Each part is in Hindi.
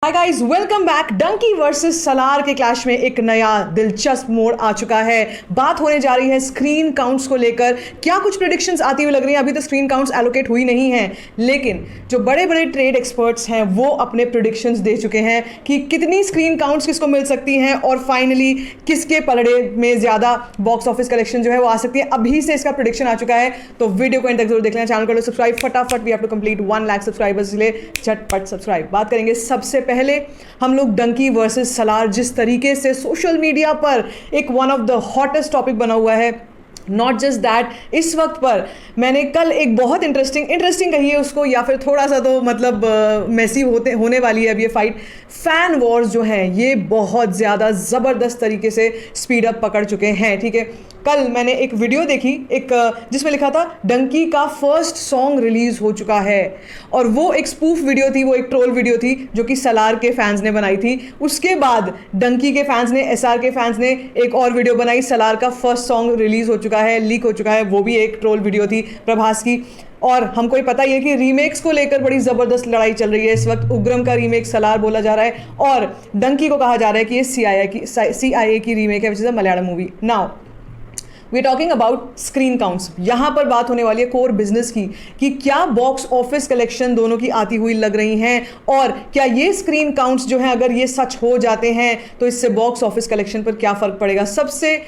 हाय guys, welcome back. Dunki versus Salaar के क्लैश में एक नया दिलचस्प मोड़ आ चुका है। बात होने जा रही है स्क्रीन काउंट्स को लेकर। क्या कुछ प्रेडिक्शंस आती हुई लग रही हैं? अभी तो स्क्रीन काउंट्स एलोकेट हुई नहीं हैं, लेकिन जो बड़े बड़े ट्रेड एक्सपर्ट्स हैं वो अपने प्रेडिक्शंस दे चुके हैं कि कितनी स्क्रीन काउंट्स किसको मिल सकती हैं और फाइनली किसके पलड़े में ज़्यादा बॉक्स ऑफिस कलेक्शन जो है वो आ सकती है। अभी से इसका प्रेडिक्शन आ चुका है, तो वीडियो को एंड तक जरूर देख लेना। चैनल को सब्सक्राइब फटाफट, we have to complete 1 lakh subscribers, इसलिए झटपट सब्सक्राइब। बात करेंगे सबसे पहले हम लोग डंकी वर्सेस सलार, जिस तरीके से सोशल मीडिया पर एक one of the hottest topic बना हुआ है। नॉट जस्ट दैट, इस वक्त पर मैंने कल एक बहुत इंटरेस्टिंग कही है उसको, या फिर थोड़ा सा तो मतलब मैसी होने वाली है अब ये फाइट। फैन वॉर्स जो हैं ये बहुत ज़्यादा ज़बरदस्त तरीके से स्पीड अप पकड़ चुके हैं। ठीक है, कल मैंने एक वीडियो देखी जिसमें लिखा था डंकी का फर्स्ट सॉन्ग रिलीज हो चुका है, और वो एक स्पूफ वीडियो थी, वो एक ट्रोल वीडियो थी जो कि सलार के फैंस ने बनाई थी। उसके बाद डंकी के फैंस ने, एसआर के फैंस ने एक और वीडियो बनाई, सलार का फर्स्ट सॉन्ग रिलीज हो चुका है, लीक हो चुका है। वो भी एक ट्रोल वीडियो थी प्रभास की। और हमको ही पता ही है कि रीमेक्स को लेकर बड़ी ज़बरदस्त लड़ाई चल रही है इस वक्त। उग्रम का रीमेक सलार बोला जा रहा है, और डंकी को कहा जा रहा है कि ये CIA की रीमेक है, which is a Malayalam movie. Now we are talking about screen counts. यहाँ पर बात होने वाली है कोर बिजनेस की, कि क्या बॉक्स ऑफिस कलेक्शन दोनों की आती हुई लग रही हैं, और क्या ये स्क्रीन काउंट्स जो हैं अगर ये सच हो जाते हैं तो इससे बॉक्स ऑफिस कलेक्शन पर क्या फ़र्क पड़ेगा। सबसे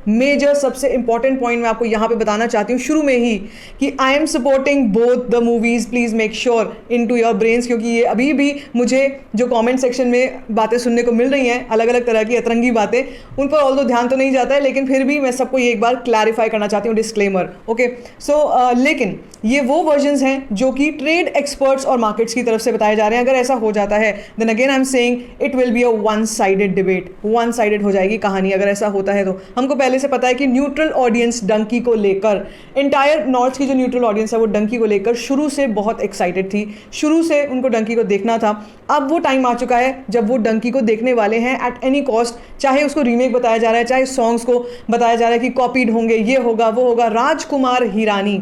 मेजर, सबसे इंपॉर्टेंट पॉइंट मैं आपको यहाँ पे बताना चाहती हूँ शुरू में ही, कि I am supporting both the movies. Please make sure in to your brains, क्योंकि ये अभी भी मुझे जो कमेंट सेक्शन में बातें सुनने को मिल रही हैं, अलग अलग तरह की अतरंगी बातें, उन पर ऑल्दो ध्यान तो नहीं जाता है, लेकिन फिर भी मैं सबको ये एक बार क्लैरिफाई करना चाहती हूँ, डिस्क्लेमर। ओके, सो लेकिन ये वो वर्जन्स हैं जो कि ट्रेड एक्सपर्ट्स और मार्केट्स की तरफ से बताए जा रहे हैं। अगर ऐसा हो जाता है then again I am saying it will be a one sided debate, one sided हो जाएगी कहानी अगर ऐसा होता है तो। हमको पहले से पता है कि न्यूट्रल ऑडियंस डंकी को लेकर, इंटायर नॉर्थ की जो न्यूट्रल ऑडियंस है वो डंकी को लेकर शुरू से बहुत एक्साइटेड थी, शुरू से उनको डंकी को देखना था। अब वो टाइम आ चुका है जब वो डंकी को देखने वाले हैं एट एनी कॉस्ट, चाहे उसको रीमेक बताया जा रहा है, चाहे सॉन्ग्स को बताया जा रहा है कि कॉपीड होंगे, ये होगा वो होगा। Rajkumar Hirani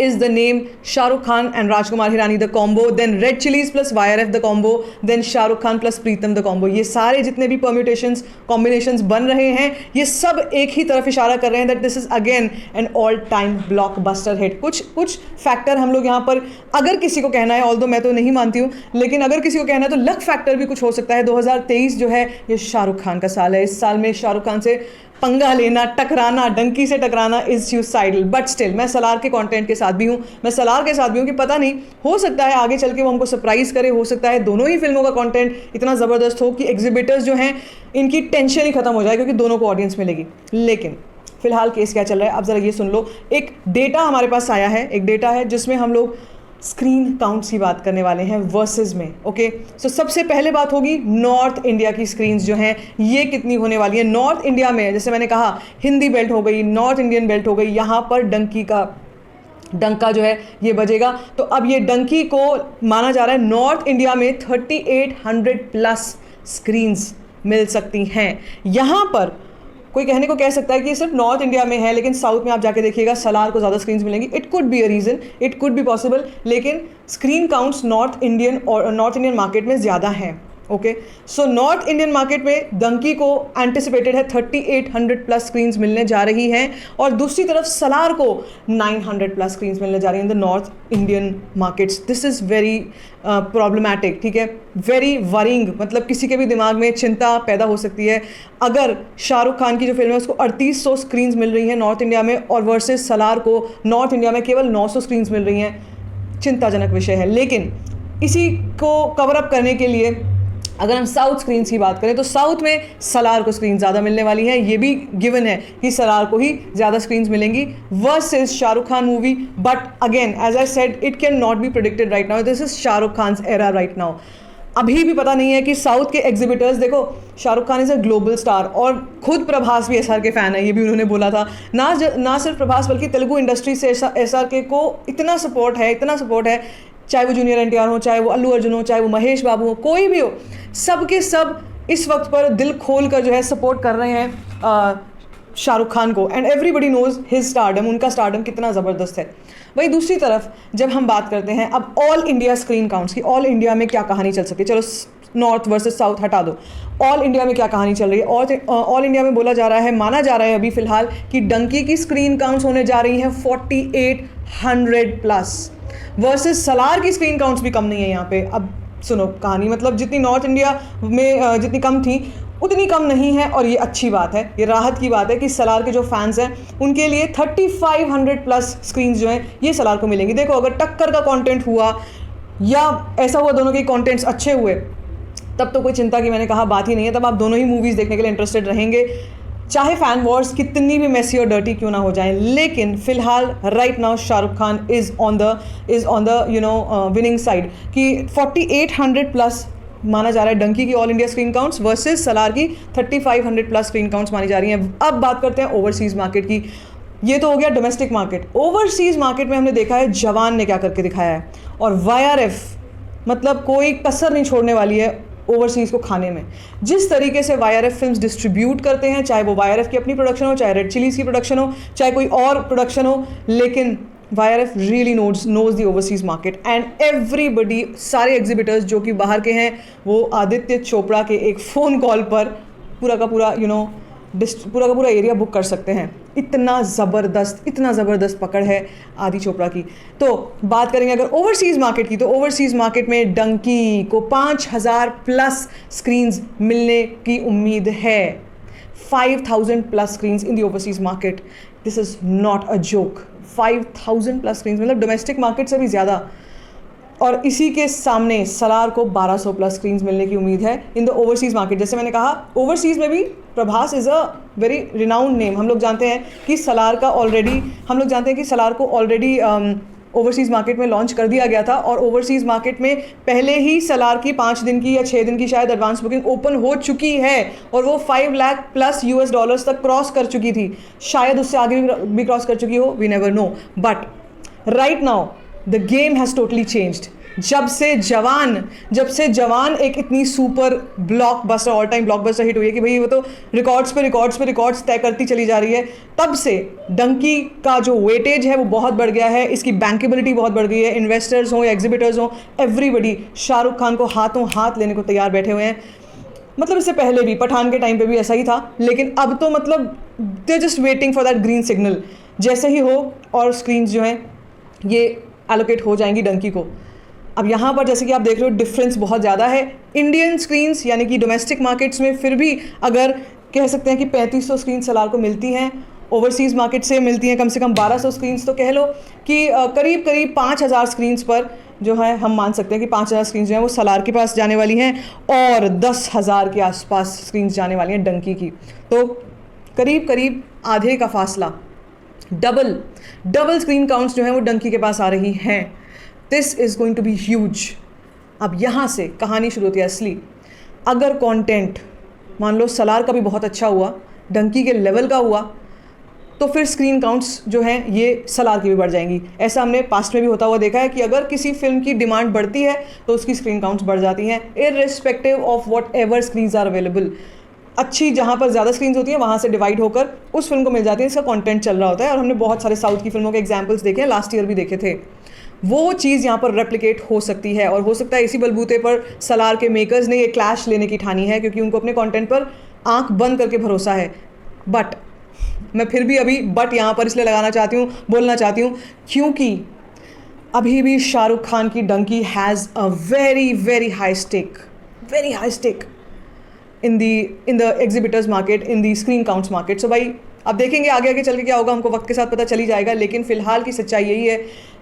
is the name, Shah Rukh Khan and Rajkumar Hirani the combo, then Red Chillies plus YRF the combo, then Shah Rukh Khan plus Pritam the combo। ये सारे जितने भी permutations, combinations बन रहे हैं, ये सब एक ही तरफ इशारा कर रहे हैं that this is again an all time blockbuster hit। कुछ फैक्टर हम लोग यहाँ पर अगर किसी को कहना है, ऑल्दो मैं तो नहीं मानती हूँ, लेकिन अगर किसी को कहना है तो लक फैक्टर भी कुछ हो सकता है। 2023 जो है ये शाहरुख खान का साल है। इस साल में शाहरुख खान से पंगा लेना, टकराना, डंकी से टकराना इज सुसाइडल। बट स्टिल मैं सलार के कंटेंट के साथ भी हूँ, मैं सलार के साथ भी हूँ कि पता नहीं, हो सकता है आगे चल के वो हमको सरप्राइज करे, हो सकता है दोनों ही फिल्मों का कंटेंट इतना ज़बरदस्त हो कि एग्जिबिटर्स जो हैं इनकी टेंशन ही खत्म हो जाए, क्योंकि दोनों को ऑडियंस मिलेगी। लेकिन फिलहाल केस क्या चल रहा है अब ज़रा ये सुन लो। एक डेटा हमारे पास आया है, एक डेटा है जिसमें हम लोग स्क्रीन काउंट्स की बात करने वाले हैं वर्सेस में। ओके, सो सबसे पहले बात होगी नॉर्थ इंडिया की स्क्रीन्स जो हैं ये कितनी होने वाली है। नॉर्थ इंडिया में जैसे मैंने कहा हिंदी बेल्ट हो गई, नॉर्थ इंडियन बेल्ट हो गई, यहाँ पर डंकी का डंका जो है ये बजेगा। तो अब ये डंकी को माना जा रहा है नॉर्थ इंडिया में 3800 प्लस स्क्रीन्स मिल सकती हैं। यहाँ पर कोई कहने को कह सकता है कि ये सिर्फ नॉर्थ इंडिया में है, लेकिन साउथ में आप जाके देखिएगा सलार को ज़्यादा स्क्रीन्स मिलेंगी। It could be a reason, it could be possible, लेकिन screen counts North Indian market में ज़्यादा हैं। Okay, so North Indian market में डंकी को एंटिसिपेटेड है 3800 प्लस स्क्रीन्स मिलने जा रही हैं, और दूसरी तरफ सलार को 900 प्लस स्क्रीन्स मिलने जा रही हैं in the north Indian markets. This is very problematic, ठीक है, वेरी वरिंग। मतलब किसी के भी दिमाग में चिंता पैदा हो सकती है अगर शाहरुख खान की जो फिल्म है उसको 3800 स्क्रीन्स मिल रही हैं नॉर्थ इंडिया में, और वर्सेस सलार को नॉर्थ इंडिया में केवल 900 स्क्रीन्स मिल रही हैं। चिंताजनक विषय है। लेकिन इसी को कवर अप करने के लिए अगर हम साउथ स्क्रीन्स की बात करें तो साउथ में सलार को स्क्रीन ज़्यादा मिलने वाली है। ये भी गिवन है कि सलार को ही ज़्यादा स्क्रीन्स मिलेंगी versus Shahrukh Khan movie. But again as I said it can not be predicted right now, this is Shahrukh Khan's era right now. अभी भी पता नहीं है कि साउथ के एग्जिबिटर्स, देखो Shahrukh Khan is a global star, और खुद प्रभास भी एसआर के फ़ैन है, ये भी उन्होंने बोला था। ना सिर्फ प्रभास बल्कि तेलुगु इंडस्ट्री से एसआर के को इतना सपोर्ट है, चाहे वो जूनियर एनटीआर हो, चाहे वो अल्लू अर्जुन हो, चाहे वो महेश बाबू हो, कोई भी हो, सब के सब इस वक्त पर दिल खोल कर जो है सपोर्ट कर रहे हैं शाहरुख खान को, and everybody knows his stardom, उनका स्टारडम कितना ज़बरदस्त है। वही दूसरी तरफ जब हम बात करते हैं अब ऑल इंडिया स्क्रीन काउंट्स की, ऑल इंडिया में क्या कहानी चल सकती है, चलो नॉर्थ वर्सेस साउथ हटा दो, ऑल इंडिया में क्या कहानी चल रही है। ऑल इंडिया में बोला जा रहा है, माना जा रहा है अभी फ़िलहाल कि डंकी की स्क्रीन काउंट्स होने जा रही हैं 4800 प्लस, वर्सेस सलार की स्क्रीन काउंट्स भी कम नहीं है यहाँ पे। अब सुनो कहानी, मतलब जितनी नॉर्थ इंडिया में जितनी कम थी उतनी कम नहीं है, और ये अच्छी बात है, ये राहत की बात है कि सलार के जो फैंस हैं उनके लिए 3500 प्लस स्क्रीन्स जो हैं ये सलार को मिलेंगी। देखो अगर टक्कर का कंटेंट हुआ या ऐसा हुआ दोनों के कंटेंट्स अच्छे हुए तब तो कोई चिंता की मैंने कहा बात ही नहीं है, तब आप दोनों ही मूवीज़ देखने के लिए इंटरेस्टेड रहेंगे, चाहे फैन वॉर्स कितनी भी मेसी और डर्टी क्यों ना हो जाएं। लेकिन फिलहाल right now Shahrukh Khan is on the winning side कि 4800 प्लस माना जा रहा है डंकी की all India screen counts versus Salaar की 3500 प्लस स्क्रीन काउंट्स मानी जा रही हैं। अब बात करते हैं ओवरसीज़ मार्केट की। ये तो हो गया डोमेस्टिक मार्केट। ओवरसीज़ मार्केट में हमने देखा है जवान ने क्या करके दिखाया है, और YRF मतलब कोई कसर नहीं छोड़ने वाली है ओवरसीज़ को खाने में। जिस तरीके से YRF फिल्म्स डिस्ट्रीब्यूट करते हैं, चाहे वो YRF की अपनी प्रोडक्शन हो, चाहे रेड चिलीज़ की प्रोडक्शन हो, चाहे कोई और प्रोडक्शन हो, लेकिन YRF really knows the overseas market and everybody, सारे एग्जिबिटर्स जो कि बाहर के हैं वो आदित्य चोपड़ा के एक फ़ोन कॉल पर पूरा का पूरा पूरा का पूरा एरिया बुक कर सकते हैं। इतना ज़बरदस्त पकड़ है आदि चोपड़ा की। तो बात करेंगे अगर ओवरसीज़ मार्केट की, तो ओवरसीज़ मार्केट में डंकी को 5000 प्लस स्क्रीन्स मिलने की उम्मीद है। 5000 plus screens in the overseas market, this is not a joke. 5000 plus screens मतलब डोमेस्टिक मार्केट से भी ज़्यादा, और इसी के सामने सलार को 1200 प्लस स्क्रीन्स मिलने की उम्मीद है इन द ओवरसीज़ मार्केट। जैसे मैंने कहा ओवरसीज़ में भी Prabhas is a very renowned name. हम लोग जानते हैं कि सलार को ऑलरेडी ओवरसीज़ मार्केट में लॉन्च कर दिया गया था, और ओवरसीज़ मार्केट में पहले ही सलार की 5 दिन की या 6 दिन की शायद एडवांस बुकिंग ओपन हो चुकी है, और वो 5 लाख प्लस $US तक क्रॉस कर चुकी थी, शायद उससे आगे भी क्रॉस कर चुकी हो, we never know. But right now the game has totally changed. जब से जवान एक इतनी super blockbuster, all time blockbuster hit हुई है कि भाई वो तो रिकॉर्ड्स पे रिकॉर्ड्स तय करती चली जा रही है, तब से डंकी का जो वेटेज है वो बहुत बढ़ गया है, इसकी बैंकेबिलिटी बहुत बढ़ गई है। इन्वेस्टर्स हों या एग्जिबिटर्स हों, एवरीबडी शाहरुख खान को हाथों हाथ लेने को तैयार बैठे हुए हैं। मतलब इससे पहले भी पठान के टाइम पे भी ऐसा ही था, लेकिन अब तो मतलब they just waiting for that green signal, जैसे ही हो और स्क्रीन्स जो हैं ये एलोकेट हो जाएंगी डंकी को। अब यहाँ पर जैसे कि आप देख रहे हो डिफरेंस बहुत ज़्यादा है। इंडियन स्क्रीन्स यानी कि डोमेस्टिक मार्केट्स में फिर भी अगर कह सकते हैं कि 3500 स्क्रीन सलार को मिलती हैं, ओवरसीज़ मार्केट से मिलती हैं कम से कम 1200 स्क्रीन्स, तो कह लो कि करीब 5000 स्क्रीन्स पर जो है हम मान सकते हैं कि 5000 स्क्रीन्स जो हैं वो सलार के पास जाने वाली हैं, और 10,000 के आसपास स्क्रीन्स जाने वाली हैं डंकी की। तो करीब आधे का फासला, डबल स्क्रीन काउंट्स जो हैं वो डंकी के पास आ रही हैं। This is going to be huge. अब यहाँ से कहानी शुरू होती है असली। अगर कंटेंट मान लो सलार का भी बहुत अच्छा हुआ, डंकी के लेवल का हुआ, तो फिर स्क्रीन काउंट्स जो हैं ये सलार की भी बढ़ जाएंगी। ऐसा हमने पास्ट में भी होता हुआ देखा है कि अगर किसी फिल्म की डिमांड बढ़ती है तो उसकी स्क्रीन काउंट्स बढ़ जाती हैं, irrespective of whatever screens are available. अच्छी जहाँ पर ज़्यादा स्क्रीन्स होती हैं वहाँ से डिवाइड होकर उस फिल्म को मिल जाती है, इसका कंटेंट चल रहा होता है। और हमने बहुत सारे साउथ की फिल्मों के एग्जांपल्स देखे हैं, लास्ट ईयर भी देखे थे। वो चीज़ यहाँ पर रेप्लिकेट हो सकती है, और हो सकता है इसी बलबूते पर सलार के मेकर्स ने ये क्लैश लेने की ठानी है, क्योंकि उनको अपने कंटेंट पर आंख बंद करके भरोसा है। बट मैं फिर भी अभी बट यहाँ पर इसलिए बोलना चाहती हूँ क्योंकि अभी भी शाहरुख खान की Dunki has a very high stake in the exhibitors market, in the screen counts market. So भाई अब देखेंगे आगे चल के क्या होगा, हमको वक्त के साथ पता चली जाएगा। लेकिन फ़िलहाल की सच्चाई यही है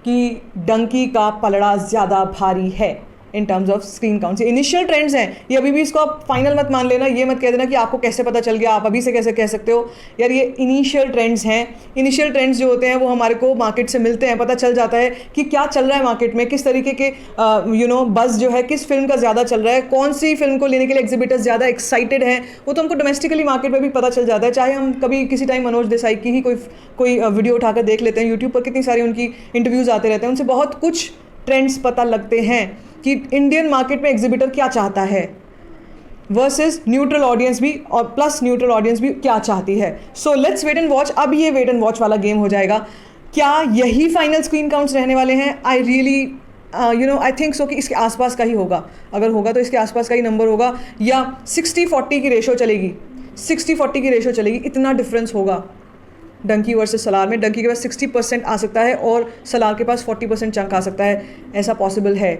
कि डंकी का पलड़ा ज़्यादा भारी है in terms of screen count. Initial trends हैं ये, अभी भी इसको आप फाइनल मत मान लेना। ये मत कह देना कि आपको कैसे पता चल गया, आप अभी से कैसे कह सकते हो यार। ये इनिशियल ट्रेंड्स हैं। इनिशियल ट्रेंड्स जो होते हैं वो हमारे को मार्केट से मिलते हैं, पता चल जाता है कि क्या चल रहा है मार्केट में, किस तरीके के बज़ जो है किस फिल्म का ज़्यादा चल रहा है, कौन सी फिल्म को लेने के लिए एग्जिबिटर्स ज़्यादा एक्साइटेड हैं। वो तो हमको डोमेस्टिकली मार्केट में भी पता चल जाता है। चाहे हम कभी किसी टाइम मनोज देसाई की ही कोई वीडियो उठाकर देख लेते हैं, यूट्यूब पर कितनी सारी उनकी इंटरव्यूज़ आते रहते हैं, उनसे बहुत कुछ ट्रेंड्स पता लगते हैं कि इंडियन मार्केट में एग्जिबिटर क्या चाहता है। वर्सेस न्यूट्रल ऑडियंस भी, और प्लस न्यूट्रल ऑडियंस भी क्या चाहती है. So let's wait and watch. अब ये वेट एंड वॉच वाला गेम हो जाएगा. क्या यही फाइनल स्क्रीन काउंट्स रहने वाले हैं? I really I think so कि इसके आसपास का ही होगा. अगर होगा तो इसके आसपास का ही नंबर होगा, या 60-40 की रेशो चलेगी. 60-40 की रेशो चलेगी. इतना डिफरेंस होगा डंकी वर्सेस सलार में. डंकी के पास 60% आ सकता है और सलार के पास 40% चंक आ सकता है. ऐसा पॉसिबल है.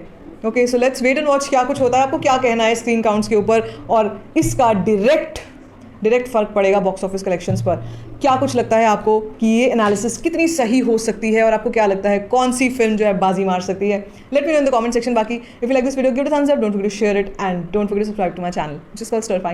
Okay, so let's wait and watch क्या कुछ होता है. आपको क्या कहना है स्क्रीन काउंट्स के ऊपर, और इसका डायरेक्ट फ़र्क पड़ेगा बॉक्स ऑफिस कलेक्शंस पर. क्या कुछ लगता है आपको कि ये एनालिसिस कितनी सही हो सकती है, और आपको क्या लगता है कौन सी फिल्म जो है बाजी मार सकती है? Let me know in the comment section. बाकी if you like this video give it a thumbs up, don't forget to share it, and don't forget to subscribe to my channel, which is called stir